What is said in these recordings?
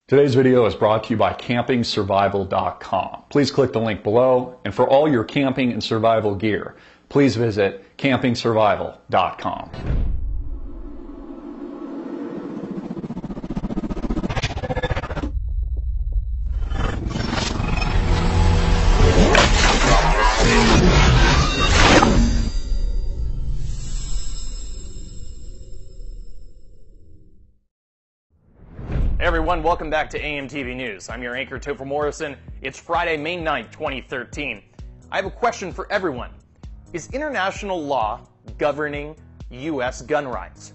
Today's video is brought to you by campingsurvival.com. Please click the link below, and for all your camping and survival gear, please visit campingsurvival.com. Hey everyone, welcome back to AMTV News. I'm your anchor, Topher Morrison. It's Friday, May 9th, 2013. I have a question for everyone. Is international law governing U.S. gun rights?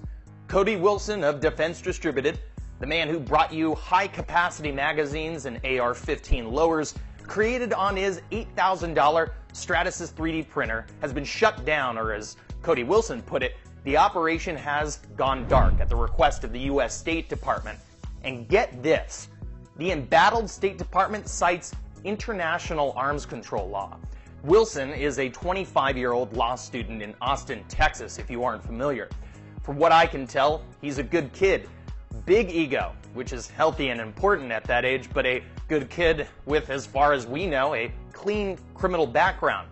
Cody Wilson of Defense Distributed, the man who brought you high-capacity magazines and AR-15 lowers, created on his $8,000 Stratasys 3D printer, has been shut down, or as Cody Wilson put it, the operation has gone dark at the request of the U.S. State Department. And get this, the embattled State Department cites international arms control law. Wilson is a 25-year-old law student in Austin, Texas, if you aren't familiar. From what I can tell, he's a good kid. Big ego, which is healthy and important at that age, but a good kid with, as far as we know, a clean criminal background.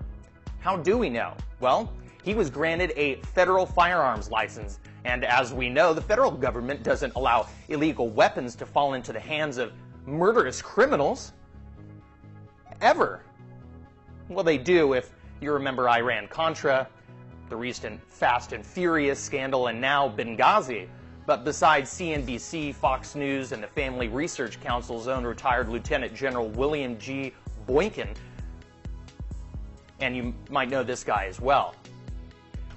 How do we know? Well, he was granted a federal firearms license. And as we know, the federal government doesn't allow illegal weapons to fall into the hands of murderous criminals. Ever. Well, they do if you remember Iran-Contra, the recent Fast and Furious scandal, and now Benghazi. But besides CNBC, Fox News, and the Family Research Council's own retired Lieutenant General William G. Boykin, and you might know this guy as well.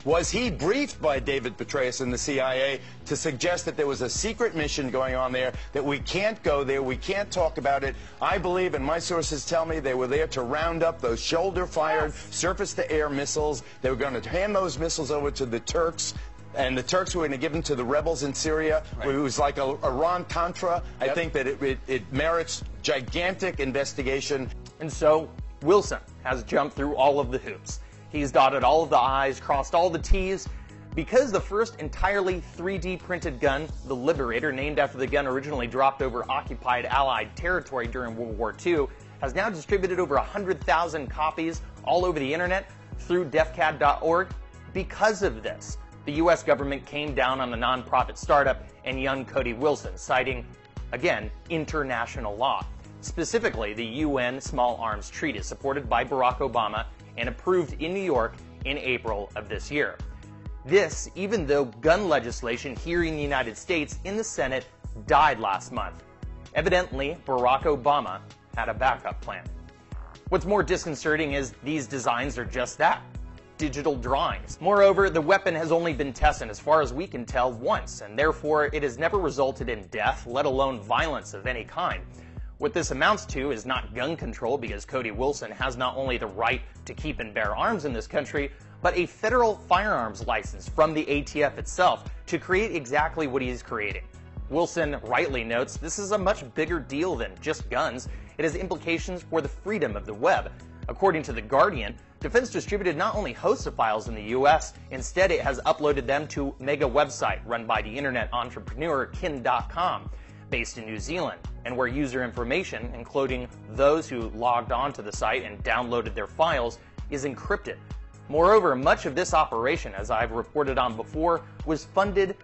Was he briefed by David Petraeus and the CIA to suggest that there was a secret mission going on there, that we can't go there, we can't talk about it? I believe, and my sources tell me, they were there to round up those shoulder-fired surface-to-air missiles. They were going to hand those missiles over to the Turks, and the Turks were going to give them to the rebels in Syria. Right. It was like a Iran-Contra. Yep. I think that it merits gigantic investigation. And so Wilson has jumped through all of the hoops. He's dotted all of the I's, crossed all the T's, because the first entirely 3D printed gun, the Liberator, named after the gun originally dropped over occupied Allied territory during World War II, has now distributed over 100,000 copies all over the internet through defcad.org. Because of this, the U.S. government came down on the nonprofit startup and young Cody Wilson, citing, again, international law, specifically the UN Small Arms Treaty, supported by Barack Obama and approved in New York in April of this year. This, even though gun legislation here in the United States in the Senate died last month. Evidently, Barack Obama had a backup plan. What's more disconcerting is these designs are just that, digital drawings. Moreover, the weapon has only been tested, as far as we can tell, once, and therefore it has never resulted in death, let alone violence of any kind. What this amounts to is not gun control, because Cody Wilson has not only the right to keep and bear arms in this country, but a federal firearms license from the ATF itself to create exactly what he's creating. Wilson rightly notes this is a much bigger deal than just guns. It has implications for the freedom of the web. According to The Guardian, Defense Distributed not only hosts the files in the US, instead it has uploaded them to a mega website run by the internet entrepreneur kin.com. based in New Zealand, and where user information, including those who logged onto the site and downloaded their files, is encrypted. Moreover, much of this operation, as I've reported on before, was funded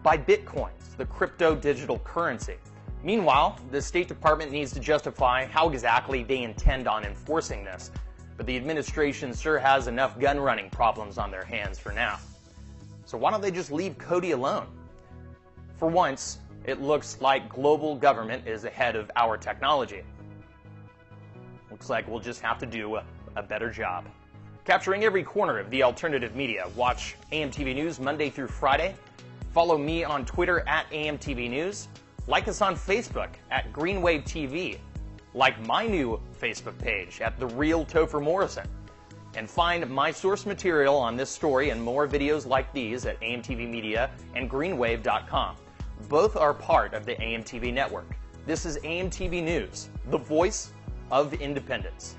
by Bitcoins, the crypto digital currency. Meanwhile, the State Department needs to justify how exactly they intend on enforcing this, but the administration sure has enough gun running problems on their hands for now. So why don't they just leave Cody alone? For once, it looks like global government is ahead of our technology. Looks like we'll just have to do a better job. Capturing every corner of the alternative media, watch AMTV News Monday through Friday. Follow me on Twitter at AMTV News. Like us on Facebook at Greenwave TV. Like my new Facebook page at The Real Topher Morrison. And find my source material on this story and more videos like these at AMTV Media and greenwave.com. Both are part of the AMTV network. This is AMTV News, the voice of independence.